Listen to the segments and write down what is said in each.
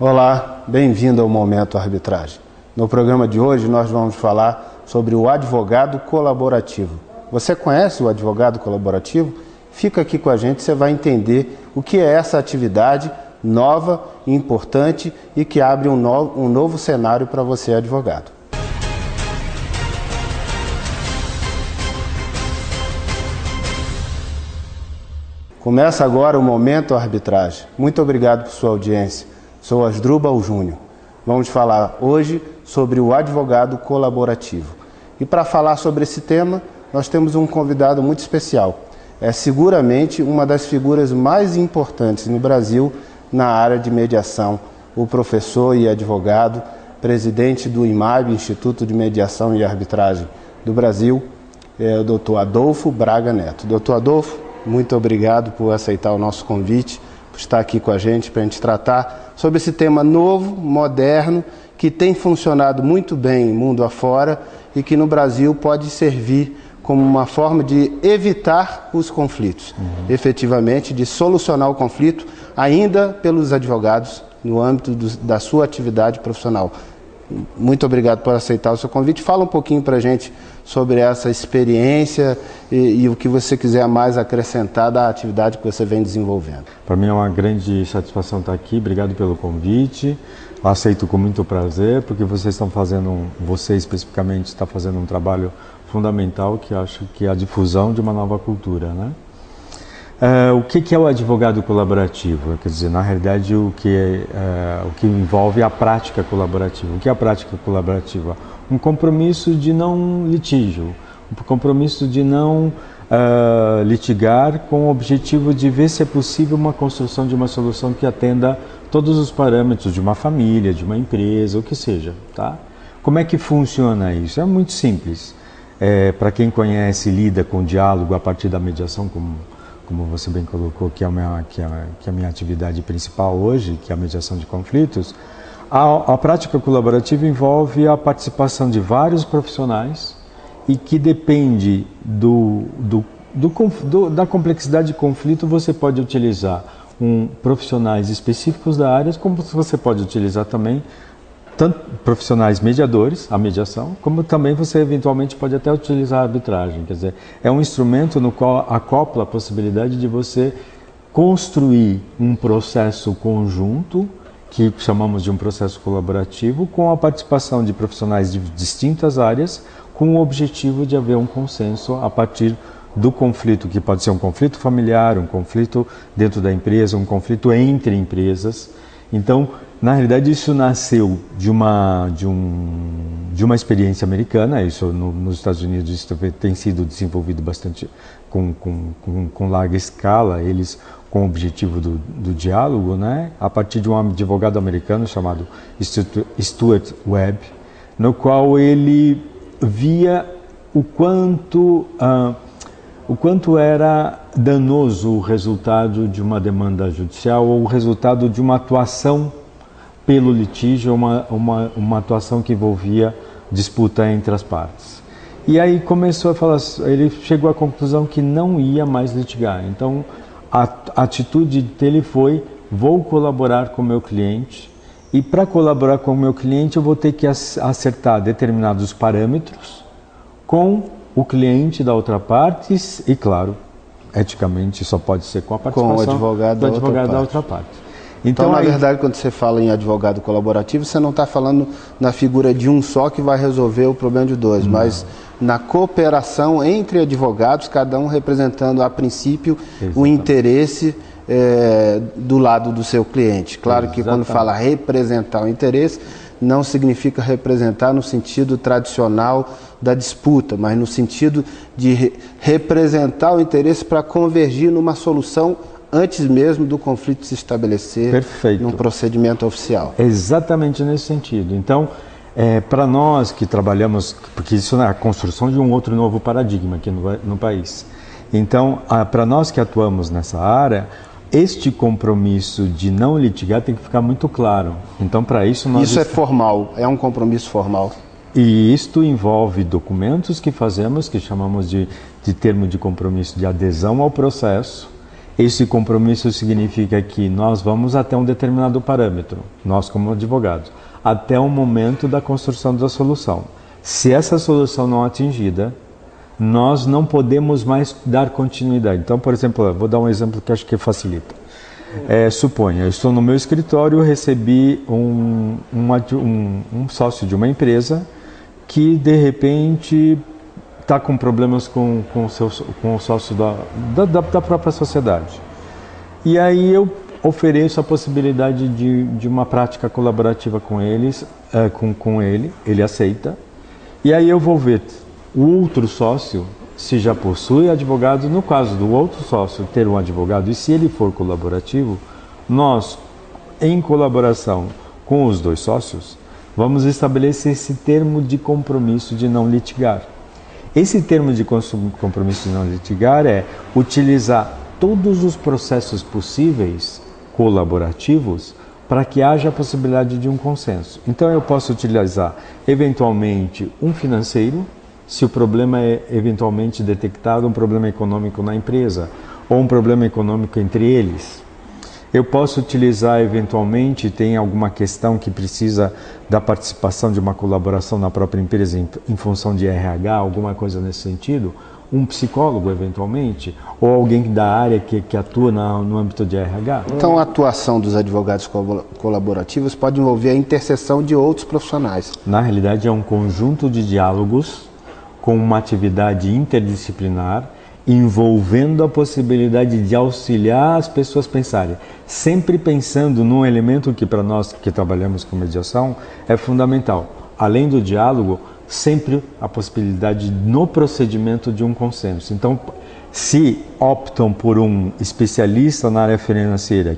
Olá, bem-vindo ao Momento Arbitragem. No programa de hoje nós vamos falar sobre o advogado colaborativo. Você conhece o advogado colaborativo? Fica aqui com a gente, você vai entender o que é essa atividade nova e importante e que abre um novo cenário para você, advogado. Começa agora o Momento Arbitragem. Muito obrigado por sua audiência. Sou Asdrubal Júnior. Vamos falar hoje sobre o advogado colaborativo. E para falar sobre esse tema, nós temos um convidado muito especial. É seguramente uma das figuras mais importantes no Brasil na área de mediação, o professor e advogado, presidente do IMAB, Instituto de Mediação e Arbitragem do Brasil, o Dr. Adolfo Braga Neto. Dr. Adolfo, muito obrigado por aceitar o nosso convite, por estar aqui com a gente, para a gente tratar sobre esse tema novo, moderno, que tem funcionado muito bem mundo afora e que no Brasil pode servir como uma forma de evitar os conflitos, efetivamente, de solucionar o conflito, ainda pelos advogados, no âmbito da sua atividade profissional. Muito obrigado por aceitar o seu convite. Fala um pouquinho para a gente sobre essa experiência e o que você quiser mais acrescentar da atividade que você vem desenvolvendo. Para mim é uma grande satisfação estar aqui. Obrigado pelo convite. Eu aceito com muito prazer, porque vocês estão fazendo, você especificamente está fazendo um trabalho fundamental, que acho que é a difusão de uma nova cultura, né? O que é o advogado colaborativo? Quer dizer, na realidade, o que envolve a prática colaborativa. O que é a prática colaborativa? Um compromisso de não litígio, um compromisso de não litigar, com o objetivo de ver se é possível uma construção de uma solução que atenda todos os parâmetros de uma família, de uma empresa, o que seja, tá? Como é que funciona isso? É muito simples. Para quem conhece, lida com diálogo a partir da mediação, como você bem colocou, que é a minha atividade principal hoje, que é a mediação de conflitos, a prática colaborativa envolve a participação de vários profissionais e que depende da complexidade de conflito. Você pode utilizar profissionais específicos da área, como você pode utilizar também tanto profissionais mediadores, a mediação, como também você eventualmente pode até utilizar a arbitragem. Quer dizer, é um instrumento no qual acopla a possibilidade de você construir um processo conjunto, que chamamos de um processo colaborativo, com a participação de profissionais de distintas áreas, com o objetivo de haver um consenso a partir do conflito, que pode ser um conflito familiar, um conflito dentro da empresa, um conflito entre empresas. Então, na realidade, isso nasceu de uma experiência americana. Isso nos Estados Unidos isso tem sido desenvolvido bastante com larga escala, eles com o objetivo do diálogo, né? A partir de um advogado americano chamado Stuart Webb, no qual ele via o quanto era danoso o resultado de uma demanda judicial ou o resultado de uma atuação pelo litígio, uma atuação que envolvia disputa entre as partes. E aí começou a falar, ele chegou à conclusão que não ia mais litigar. Então a atitude dele foi: vou colaborar com o meu cliente, e para colaborar com o meu cliente eu vou ter que acertar determinados parâmetros com o cliente da outra parte e, claro, eticamente só pode ser com a participação do advogado da outra parte. Então, na verdade, quando você fala em advogado colaborativo, você não está falando na figura de um só que vai resolver o problema de dois, mas na cooperação entre advogados, cada um representando, a princípio, o interesse do lado do seu cliente. Claro que quando fala representar o interesse, não significa representar no sentido tradicional da disputa, mas no sentido de representar o interesse para convergir numa solução antes mesmo do conflito se estabelecer num procedimento oficial. Exatamente nesse sentido. Então, para nós que trabalhamos, porque isso é a construção de um outro novo paradigma aqui no país. Então, para nós que atuamos nessa área, este compromisso de não litigar tem que ficar muito claro. Então, para isso nós... Isso é formal, é um compromisso formal. E isto envolve documentos que fazemos, que chamamos de termo de compromisso de adesão ao processo, Esse compromisso significa que nós vamos até um determinado parâmetro, nós como advogados, até o momento da construção da solução. Se essa solução não é atingida, nós não podemos mais dar continuidade. Então, por exemplo, vou dar um exemplo que acho que facilita. Suponha, eu estou no meu escritório, recebi um sócio de uma empresa que, de repente, está com problemas com o sócio da própria sociedade. E aí eu ofereço a possibilidade de uma prática colaborativa com eles, com ele, ele aceita. E aí eu vou ver o outro sócio, se já possui advogado. No caso do outro sócio ter um advogado, e se ele for colaborativo, nós, em colaboração com os dois sócios, vamos estabelecer esse termo de compromisso de não litigar. Esse termo de compromisso de não litigar é utilizar todos os processos possíveis colaborativos para que haja a possibilidade de um consenso. Então eu posso utilizar eventualmente um financeiro, se o problema é eventualmente detectado um problema econômico na empresa ou um problema econômico entre eles. Eu posso utilizar eventualmente, tem alguma questão que precisa da participação de uma colaboração na própria empresa em função de RH, alguma coisa nesse sentido, um psicólogo eventualmente, ou alguém da área que atua no âmbito de RH. Então a atuação dos advogados colaborativos pode envolver a interseção de outros profissionais. Na realidade é um conjunto de diálogos com uma atividade interdisciplinar, envolvendo a possibilidade de auxiliar as pessoas a pensarem, sempre pensando num elemento que para nós que trabalhamos com mediação é fundamental. Além do diálogo, sempre a possibilidade no procedimento de um consenso. Então, se optam por um especialista na área financeira,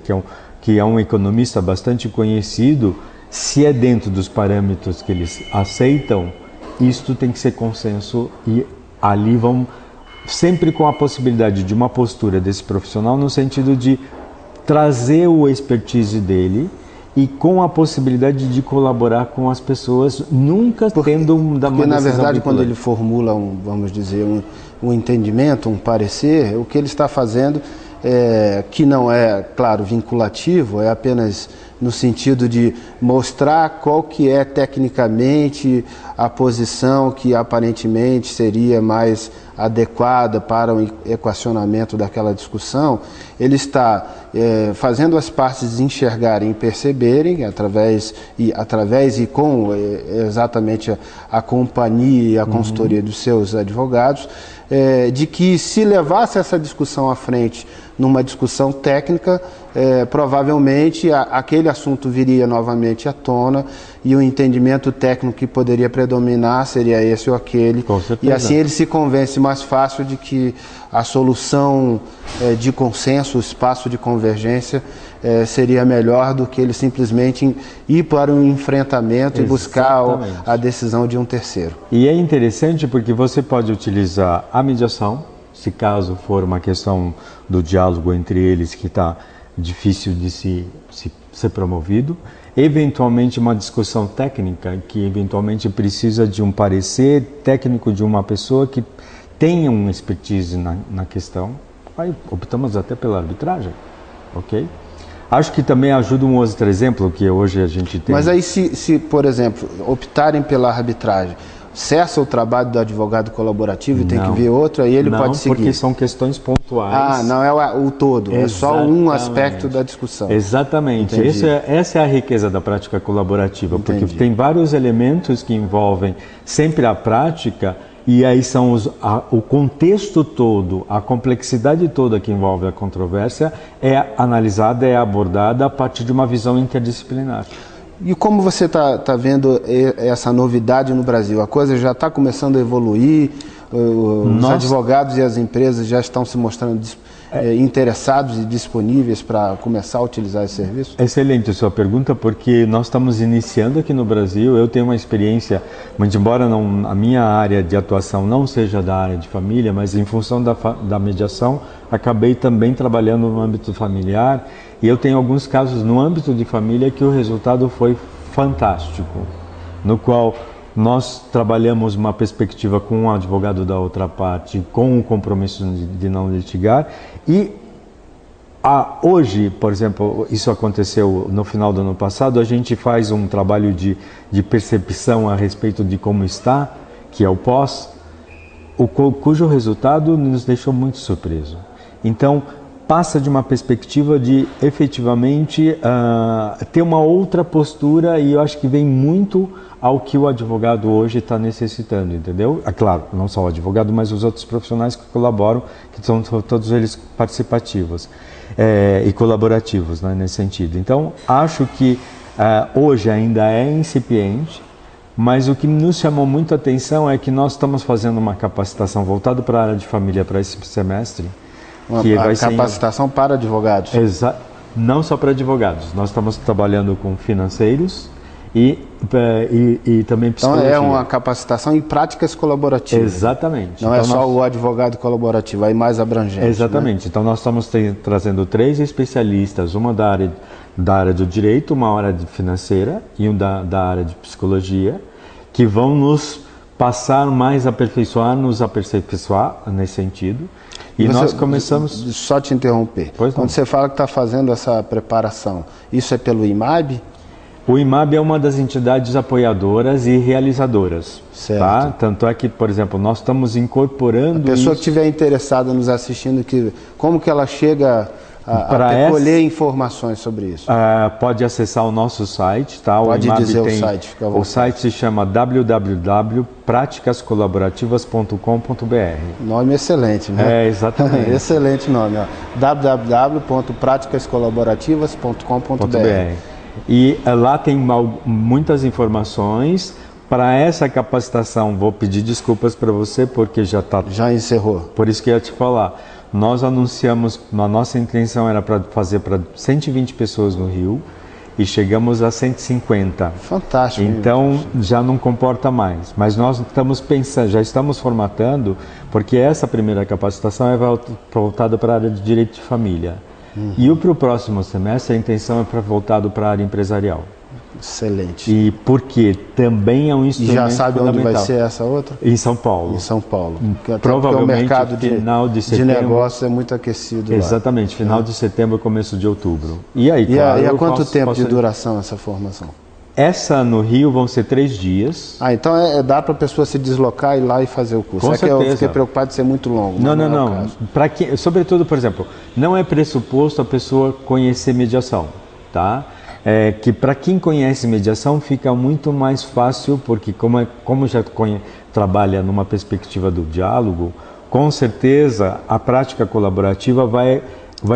que é um economista bastante conhecido, se é dentro dos parâmetros que eles aceitam, isto tem que ser consenso e ali vão sempre com a possibilidade de uma postura desse profissional no sentido de trazer o expertise dele e com a possibilidade de colaborar com as pessoas, nunca tendo uma decisão. Porque na verdade vinculante. quando ele formula vamos dizer, um entendimento, um parecer, o que ele está fazendo que não é, claro, vinculativo, é apenas no sentido de mostrar qual que é tecnicamente a posição que aparentemente seria mais adequada para o equacionamento daquela discussão. Ele está fazendo as partes enxergarem e perceberem, através e com exatamente a companhia e a consultoria dos seus advogados, de que se levasse essa discussão à frente numa discussão técnica, provavelmente aquele assunto viria novamente à tona e o entendimento técnico que poderia predominar seria esse ou aquele. E assim ele se convence mais fácil de que a solução de consenso, o espaço de convergência seria melhor do que ele simplesmente ir para um enfrentamento. Exatamente. E buscar a decisão de um terceiro. E é interessante porque você pode utilizar a mediação, se caso for uma questão do diálogo entre eles que está difícil de ser promovido, eventualmente uma discussão técnica que eventualmente precisa de um parecer técnico de uma pessoa que tenha uma expertise na questão, aí optamos até pela arbitragem, ok? Acho que também ajuda um outro exemplo que hoje a gente tem. Mas aí se por exemplo, optarem pela arbitragem, cessa o trabalho do advogado colaborativo e tem que vir outro, aí ele pode seguir. Não, porque são questões pontuais. Não é o todo, é só um aspecto da discussão. Exatamente, essa é a riqueza da prática colaborativa. Entendi. Porque tem vários elementos que envolvem sempre a prática, e aí são o contexto todo, a complexidade toda que envolve a controvérsia é analisada, é abordada a partir de uma visão interdisciplinar. E como você está vendo essa novidade no Brasil? A coisa já está começando a evoluir, os advogados e as empresas já estão se mostrando interessados e disponíveis para começar a utilizar esse serviço? Excelente a sua pergunta, porque nós estamos iniciando aqui no Brasil. Eu tenho uma experiência, mas embora a minha área de atuação não seja da área de família, mas em função da mediação, acabei também trabalhando no âmbito familiar. E eu tenho alguns casos no âmbito de família que o resultado foi fantástico, no qual nós trabalhamos uma perspectiva com um advogado da outra parte, com o compromisso de não litigar, e Hoje, por exemplo, isso aconteceu no final do ano passado, a gente faz um trabalho de percepção a respeito de como está, que é o pós, cujo resultado nos deixou muito surpreso. Então, passa de uma perspectiva de efetivamente ter uma outra postura, e eu acho que vem muito ao que o advogado hoje está necessitando, entendeu? Claro, não só o advogado, mas os outros profissionais que colaboram, que são todos eles participativos e colaborativos, né, nesse sentido. Então, acho que hoje ainda é incipiente, mas o que nos chamou muito a atenção é que nós estamos fazendo uma capacitação voltada para a área de família para esse semestre. Que vai ser capacitação para advogados? Não só para advogados. Nós estamos trabalhando com financeiros e também psicologia. Então é uma capacitação em práticas colaborativas. Exatamente. Não então é só o advogado colaborativo, aí mais abrangente. Exatamente. Né? Então nós estamos trazendo 3 especialistas, uma da área do direito, uma área financeira e um da área de psicologia, que vão nos passar mais nos aperfeiçoar nesse sentido. E nós começamos... Só te interromper. Quando você fala que está fazendo essa preparação, isso é pelo IMAB? O IMAB é uma das entidades apoiadoras e realizadoras. Certo. Tá? Tanto é que, por exemplo, nós estamos incorporando... A pessoa que estiver interessada nos assistindo, como que ela chega a colher informações sobre isso? Pode acessar o nosso site. Tá? Pode dizer o site, fica à vontade. O site se chama www.praticascolaborativas.com.br. Nome excelente, né? Exatamente. Excelente nome. www.praticascolaborativas.com.br. E lá tem muitas informações. Para essa capacitação, vou pedir desculpas para você, porque já encerrou. Por isso que eu ia te falar. Nós anunciamos, a nossa intenção era para fazer para 120 pessoas no Rio e chegamos a 150. Fantástico. Então já não comporta mais. Mas nós estamos pensando, já estamos formatando, porque essa primeira capacitação é voltada para a área de direito de família. E para o próximo semestre a intenção é voltado para a área empresarial. Excelente. E porque também é um instrumento já sabe onde vai ser essa outra? Em São Paulo. Em São Paulo. Provavelmente o mercado final de setembro, de negócio é muito aquecido. Exatamente, lá. Final de setembro, começo de outubro. E aí, claro, e há quanto tempo de duração essa formação? Essa no Rio vão ser 3 dias. Então dá para a pessoa se deslocar, ir lá e fazer o curso. Com certeza. Que eu fiquei preocupado de ser muito longo. Não. Sobretudo, por exemplo, não é pressuposto a pessoa conhecer mediação, tá? Que para quem conhece mediação fica muito mais fácil, porque como já trabalha numa perspectiva do diálogo, com certeza a prática colaborativa vai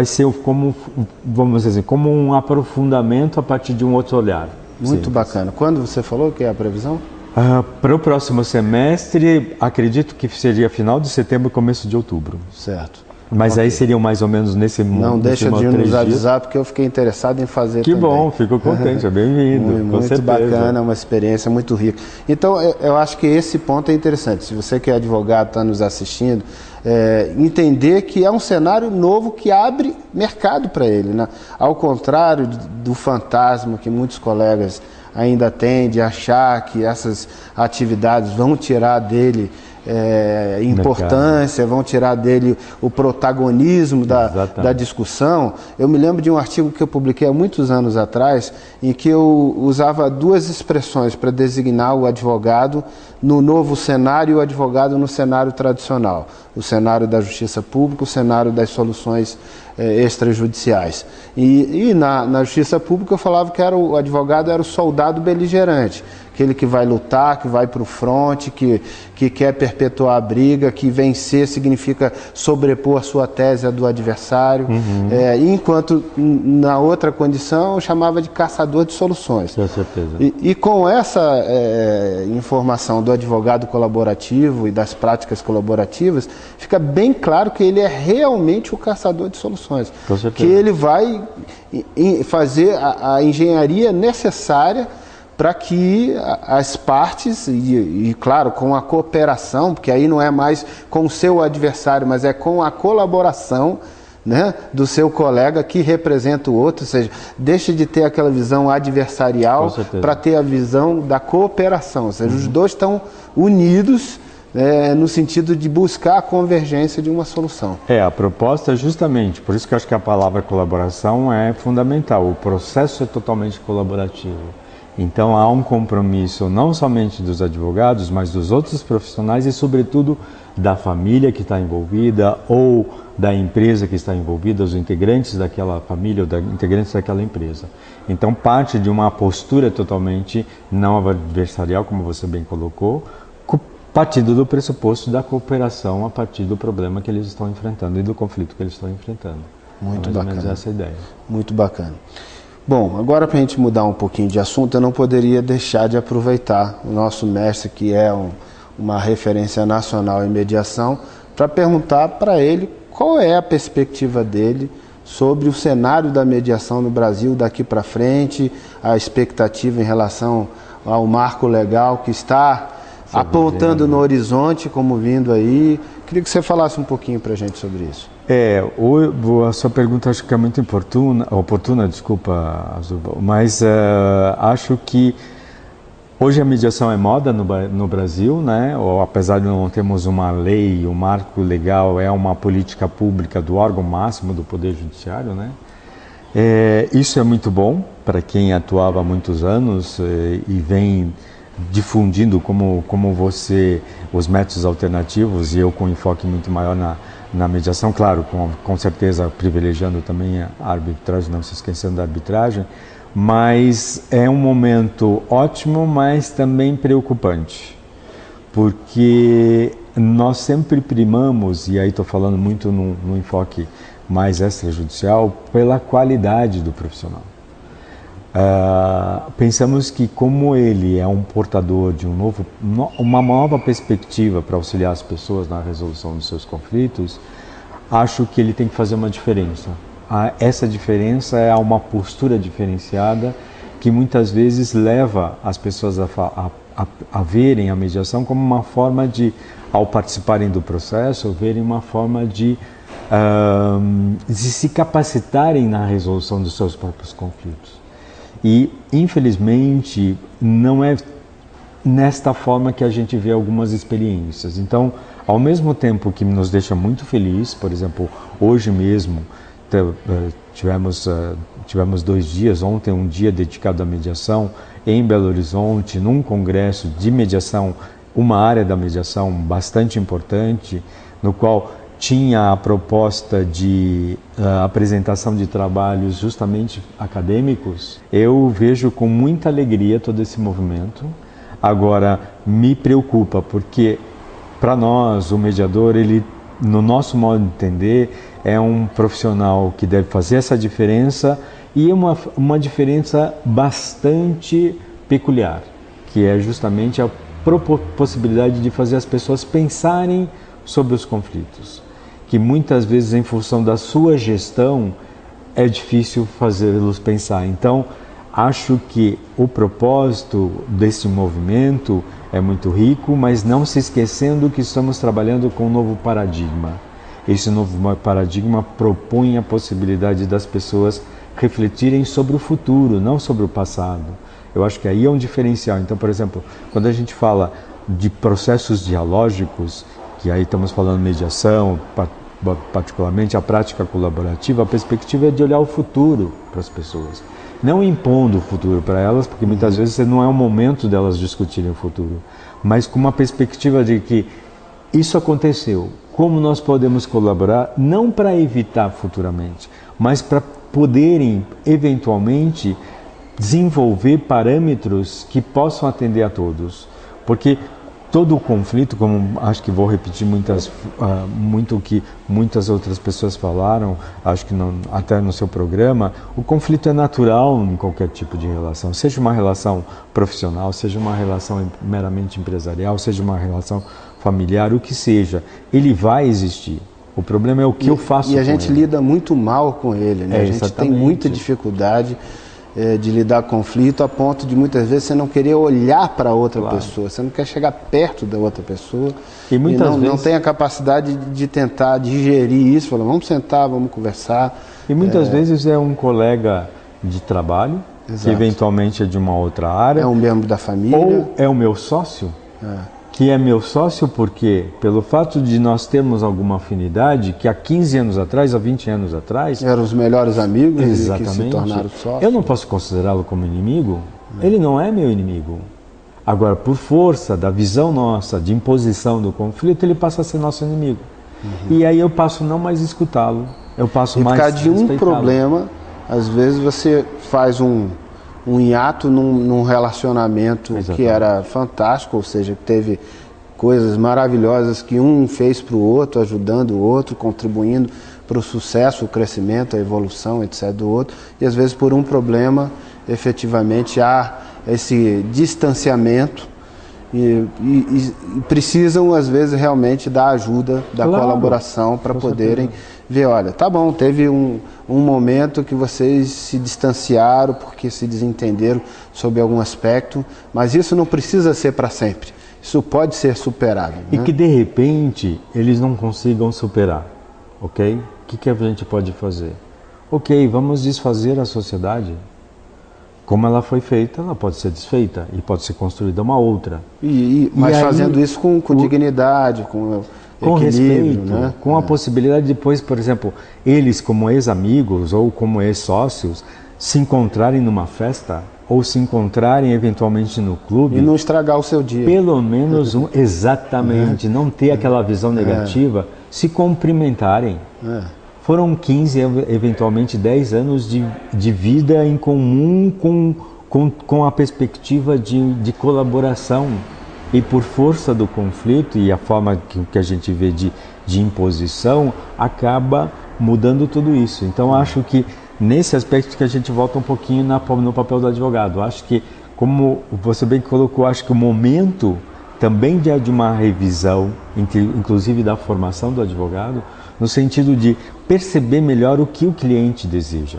ser como, vamos dizer assim, como um aprofundamento a partir de um outro olhar. Muito bacana. Quando você falou que é a previsão? Para o próximo semestre, acredito que seria final de setembro, começo de outubro. Certo. Mas aí seriam mais ou menos nesse momento. Não deixa de nos avisar, porque eu fiquei interessado em fazer também. Que bom, fico contente, é bem-vindo. Muito bacana, uma experiência muito rica. Então, eu acho que esse ponto é interessante. Se você que é advogado, está nos assistindo, entender que é um cenário novo que abre mercado para ele, né? Ao contrário do fantasma que muitos colegas ainda têm de achar que essas atividades vão tirar dele importância, vão tirar dele o protagonismo da discussão. Eu me lembro de um artigo que eu publiquei há muitos anos atrás, em que eu usava 2 expressões para designar o advogado no novo cenário e o advogado no cenário tradicional. O cenário da justiça pública, o cenário das soluções extrajudiciais. E na justiça pública eu falava que o advogado era o soldado beligerante, aquele que vai lutar, que vai para o fronte, que quer perpetuar a briga, que vencer significa sobrepor a sua tese à do adversário. Enquanto na outra condição eu chamava de caçador de soluções. Com certeza. E com essa informação do advogado colaborativo e das práticas colaborativas, fica bem claro que ele é realmente o caçador de soluções. Com certeza. Que ele vai fazer a engenharia necessária para que as partes, e claro, com a cooperação, porque aí não é mais com o seu adversário, mas é com a colaboração, né, do seu colega que representa o outro, ou seja, deixa de ter aquela visão adversarial para ter a visão da cooperação, ou seja, os dois estão unidos no sentido de buscar a convergência de uma solução. A proposta é justamente, por isso que eu acho que a palavra colaboração é fundamental. O processo é totalmente colaborativo. Então há um compromisso não somente dos advogados, mas dos outros profissionais e, sobretudo, da família que está envolvida ou da empresa que está envolvida, os integrantes daquela família ou integrantes daquela empresa. Então parte de uma postura totalmente não adversarial, como você bem colocou, partindo do pressuposto da cooperação a partir do problema que eles estão enfrentando e do conflito que eles estão enfrentando. Muito mais bacana. ou menos essa ideia. Muito bacana. Bom, agora para a gente mudar um pouquinho de assunto, eu não poderia deixar de aproveitar o nosso mestre, que é uma referência nacional em mediação, para perguntar para ele qual é a perspectiva dele sobre o cenário da mediação no Brasil daqui para frente, a expectativa em relação ao marco legal que está apontando no horizonte, como vindo aí. Queria que você falasse um pouquinho para a gente sobre isso. A sua pergunta acho que é muito oportuna, desculpa, Azuba, mas acho que hoje a mediação é moda no Brasil, né? Ou, apesar de não termos uma lei, um marco legal, é uma política pública do órgão máximo do Poder Judiciário, né? Isso é muito bom para quem atuava há muitos anos e vem difundindo como você os métodos alternativos, e eu com enfoque muito maior na mediação, claro, com certeza privilegiando também a arbitragem, não se esquecendo da arbitragem, mas é um momento ótimo, mas também preocupante, porque nós sempre primamos, e aí estou falando muito no enfoque mais extrajudicial, pela qualidade do profissional. Pensamos que como ele é um portador de uma nova perspectiva para auxiliar as pessoas na resolução dos seus conflitos, acho que ele tem que fazer uma diferença. Essa diferença é uma postura diferenciada que muitas vezes leva as pessoas a verem a mediação como uma forma de, ao participarem do processo, verem uma forma de se capacitarem na resolução dos seus próprios conflitos. E, infelizmente, não é nesta forma que a gente vê algumas experiências. Então, ao mesmo tempo que nos deixa muito feliz, por exemplo, hoje mesmo tivemos 2 dias, ontem um dia dedicado à mediação em Belo Horizonte, num congresso de mediação, uma área da mediação bastante importante, no qual tinha a proposta de apresentação de trabalhos justamente acadêmicos. Eu vejo com muita alegria todo esse movimento. Agora, me preocupa, porque para nós, o mediador, ele, no nosso modo de entender, é um profissional que deve fazer essa diferença, e uma diferença bastante peculiar, que é justamente a possibilidade de fazer as pessoas pensarem sobre os conflitos, que muitas vezes, em função da sua gestão, é difícil fazê-los pensar. Então, acho que o propósito desse movimento é muito rico, mas não se esquecendo que estamos trabalhando com um novo paradigma. Esse novo paradigma propõe a possibilidade das pessoas refletirem sobre o futuro, não sobre o passado. Eu acho que aí é um diferencial. Então, por exemplo, quando a gente fala de processos dialógicos, que aí estamos falando mediação, particularmente a prática colaborativa, a perspectiva é de olhar o futuro para as pessoas. Não impondo o futuro para elas, porque muitas vezes não é o momento delas discutirem o futuro, mas com uma perspectiva de que isso aconteceu, como nós podemos colaborar, não para evitar futuramente, mas para poderem, eventualmente, desenvolver parâmetros que possam atender a todos. Porque todo o conflito, como acho que vou repetir muito o que muitas outras pessoas falaram, acho que até no seu programa, o conflito é natural em qualquer tipo de relação, seja uma relação profissional, seja uma relação meramente empresarial, seja uma relação familiar, o que seja, ele vai existir. O problema é o que eu faço com ele. E a gente lida muito mal com ele, né? A gente tem muita dificuldade de lidar com conflito, a ponto de muitas vezes você não querer olhar para outra pessoa, você não quer chegar perto da outra pessoa e não tem a capacidade de tentar digerir isso, falar, vamos sentar, vamos conversar. E muitas vezes é um colega de trabalho, que eventualmente é de uma outra área. É um membro da família. Ou é o meu sócio, que é meu sócio porque, pelo fato de nós termos alguma afinidade, que há 15 anos atrás, há 20 anos atrás... Eram os melhores amigos exatamente, que se tornaram sócios. Eu não posso considerá-lo como inimigo, ele não é meu inimigo. Agora, por força da visão nossa, de imposição do conflito, ele passa a ser nosso inimigo. E aí eu passo não mais escutá-lo, eu passo mais por causa de um problema, às vezes você faz um hiato num relacionamento que era fantástico, ou seja, que teve coisas maravilhosas que um fez para o outro, ajudando o outro, contribuindo para o sucesso, o crescimento, a evolução, etc. do outro, e às vezes por um problema, efetivamente, há esse distanciamento e precisam, às vezes, realmente da ajuda, da colaboração para poderem ver, olha, tá bom, teve um momento que vocês se distanciaram porque se desentenderam sobre algum aspecto, mas isso não precisa ser para sempre. Isso pode ser superado. E que, de repente, eles não consigam superar, ok? O que a gente pode fazer? Ok, vamos desfazer a sociedade. Como ela foi feita, ela pode ser desfeita e pode ser construída uma outra. Mas aí, fazendo isso com dignidade, com respeito, né? Com a possibilidade de depois, por exemplo, eles como ex-amigos ou como ex-sócios se encontrarem numa festa ou se encontrarem eventualmente no clube. E não estragar o seu dia. Pelo menos exatamente, não ter aquela visão negativa, se cumprimentarem. Foram 15, eventualmente 10 anos de vida em comum com a perspectiva de colaboração. E por força do conflito e a forma que a gente vê de imposição, acaba mudando tudo isso. Então acho que nesse aspecto que a gente volta um pouquinho no papel do advogado. Acho que, como você bem colocou, acho que o momento também de uma revisão, inclusive da formação do advogado, no sentido de perceber melhor o que o cliente deseja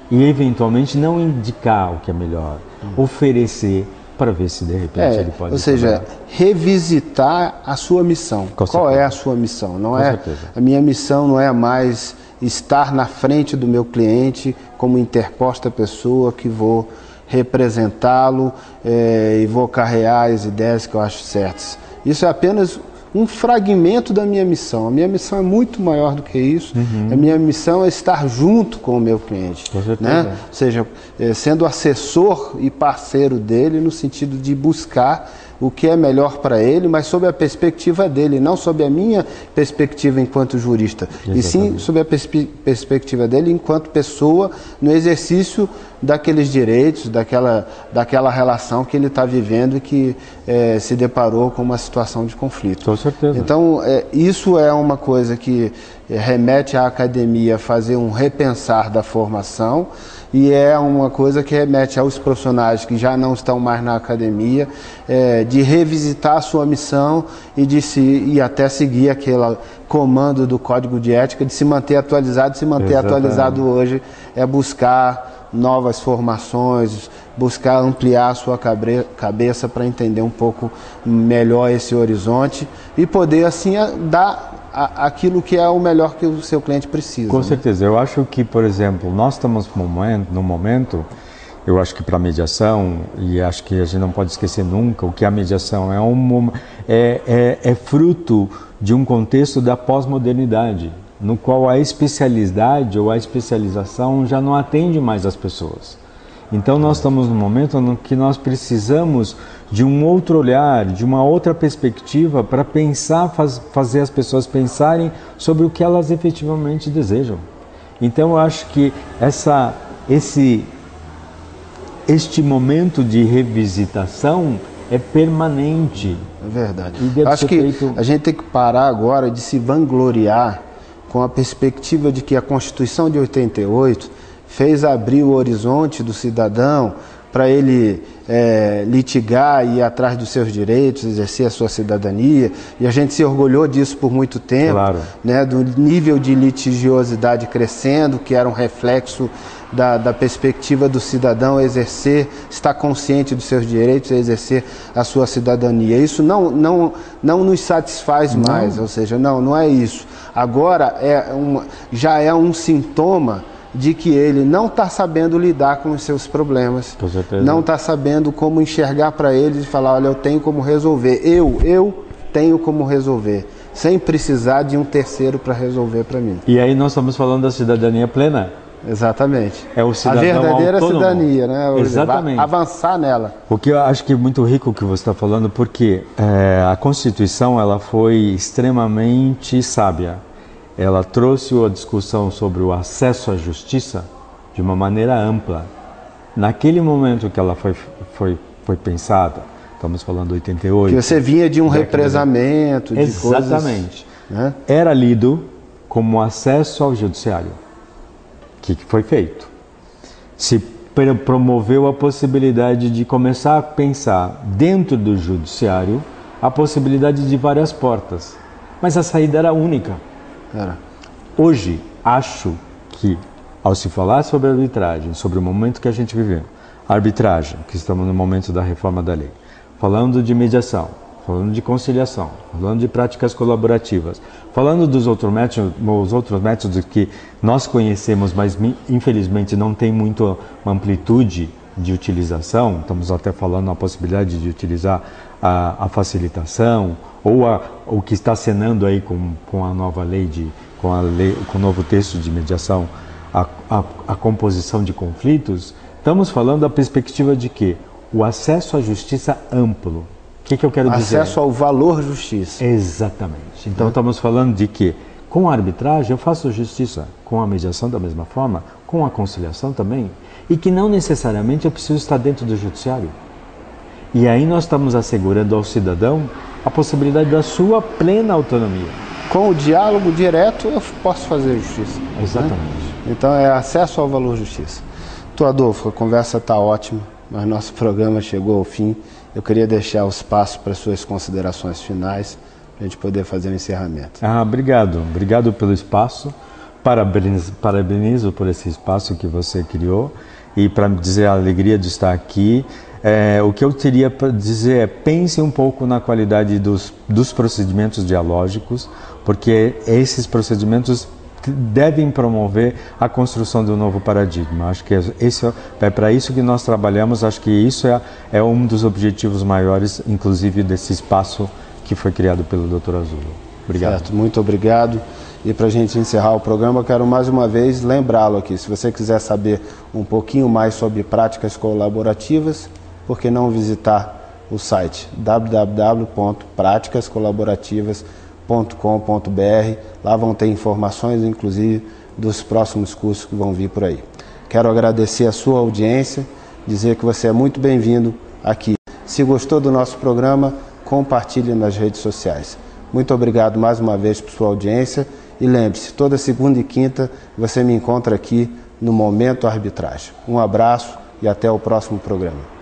e eventualmente não indicar o que é melhor, oferecer para ver se de repente ele pode... Ou seja, revisitar a sua missão. Qual é a sua missão? Não é, a minha missão não é mais estar na frente do meu cliente como interposta pessoa que vou representá-lo e vou carregar as ideias que eu acho certas. Isso é apenas um fragmento da minha missão. A minha missão é muito maior do que isso. A minha missão é estar junto com o meu cliente, né? Ou seja, sendo assessor e parceiro dele no sentido de buscar o que é melhor para ele, mas sob a perspectiva dele, não sob a minha perspectiva enquanto jurista, e sim sob a perspectiva dele enquanto pessoa no exercício daqueles direitos, daquela relação que ele está vivendo e que se deparou com uma situação de conflito. Com certeza. Então, isso é uma coisa que remete à academia a fazer um repensar da formação, e é uma coisa que remete aos profissionais que já não estão mais na academia, de revisitar a sua missão e até seguir aquele comando do Código de Ética, de se manter atualizado. Se manter atualizado hoje é buscar novas formações, buscar ampliar a sua cabeça para entender um pouco melhor esse horizonte e poder assim dar aquilo que é o melhor que o seu cliente precisa. Com certeza. Eu acho que, por exemplo, nós estamos no momento, eu acho que para a mediação, e acho que a gente não pode esquecer nunca, o que a mediação é fruto de um contexto da pós-modernidade, no qual a especialidade ou a especialização já não atende mais as pessoas. Então nós estamos num momento no que nós precisamos de um outro olhar, de uma outra perspectiva para pensar, fazer as pessoas pensarem sobre o que elas efetivamente desejam. Então eu acho que este momento de revisitação é permanente. É verdade. Acho que a gente tem que parar agora de se vangloriar com a perspectiva de que a Constituição de 88 fez abrir o horizonte do cidadão para ele litigar e ir atrás dos seus direitos, exercer a sua cidadania, e a gente se orgulhou disso por muito tempo, claro, né, do nível de litigiosidade crescendo, que era um reflexo da perspectiva do cidadão exercer, estar consciente dos seus direitos e exercer a sua cidadania. Isso não nos satisfaz mais, ou seja, não é isso. Agora já é um sintoma de que ele não está sabendo lidar com os seus problemas, Com certeza. não está sabendo como enxergar para eles e falar, olha, eu tenho como resolver, eu tenho como resolver, sem precisar de um terceiro para resolver para mim. E aí nós estamos falando da cidadania plena. Exatamente. É o cidadão a verdadeira autônomo. cidadania, né? Exatamente. Avançar nela. O que eu acho que é muito rico o que você está falando, porque a Constituição ela foi extremamente sábia. Ela trouxe a discussão sobre o acesso à justiça de uma maneira ampla. Naquele momento que ela foi pensada, estamos falando de 88. Que você vinha de um represamento, de Exatamente. Coisas, né? Era lido como acesso ao judiciário. O que foi feito? Se promoveu a possibilidade de começar a pensar dentro do judiciário a possibilidade de várias portas. Mas a saída era única. Hoje, acho que, ao se falar sobre arbitragem, sobre o momento que a gente viveu, arbitragem, que estamos no momento da reforma da lei, falando de mediação, falando de conciliação, falando de práticas colaborativas, falando dos outros métodos que nós conhecemos, mas infelizmente não tem muita amplitude de utilização, estamos até falando na possibilidade de utilizar a facilitação, ou o que está acenando aí com a nova lei, com o novo texto de mediação, a composição de conflitos, estamos falando da perspectiva de que o acesso à justiça amplo. O que eu quero dizer? Acesso ao valor justiça. Exatamente. Então estamos falando de que com a arbitragem eu faço justiça, com a mediação da mesma forma, com a conciliação também, e que não necessariamente eu preciso estar dentro do judiciário. E aí nós estamos assegurando ao cidadão a possibilidade da sua plena autonomia. Com o diálogo direto eu posso fazer justiça. Exatamente. Né? Então é acesso ao valor justiça. Adolfo, a conversa está ótima, mas nosso programa chegou ao fim. Eu queria deixar o espaço para suas considerações finais, para a gente poder fazer o encerramento. Obrigado. Obrigado pelo espaço. Parabenizo por esse espaço que você criou e para me dizer a alegria de estar aqui. O que eu teria para dizer é pense um pouco na qualidade dos procedimentos dialógicos, porque esses procedimentos devem promover a construção de um novo paradigma. Acho que é para isso que nós trabalhamos, acho que isso é um dos objetivos maiores, inclusive desse espaço que foi criado pelo Dr. Azulo. Obrigado. Certo, muito obrigado. E para a gente encerrar o programa, eu quero mais uma vez lembrá-lo aqui, se você quiser saber um pouquinho mais sobre práticas colaborativas, por que não visitar o site www.praticascolaborativas.com.br. Lá vão ter informações, inclusive, dos próximos cursos que vão vir por aí. Quero agradecer a sua audiência, dizer que você é muito bem-vindo aqui. Se gostou do nosso programa, compartilhe nas redes sociais. Muito obrigado mais uma vez por sua audiência e lembre-se, toda segunda e quinta você me encontra aqui no Momento Arbitragem. Um abraço e até o próximo programa.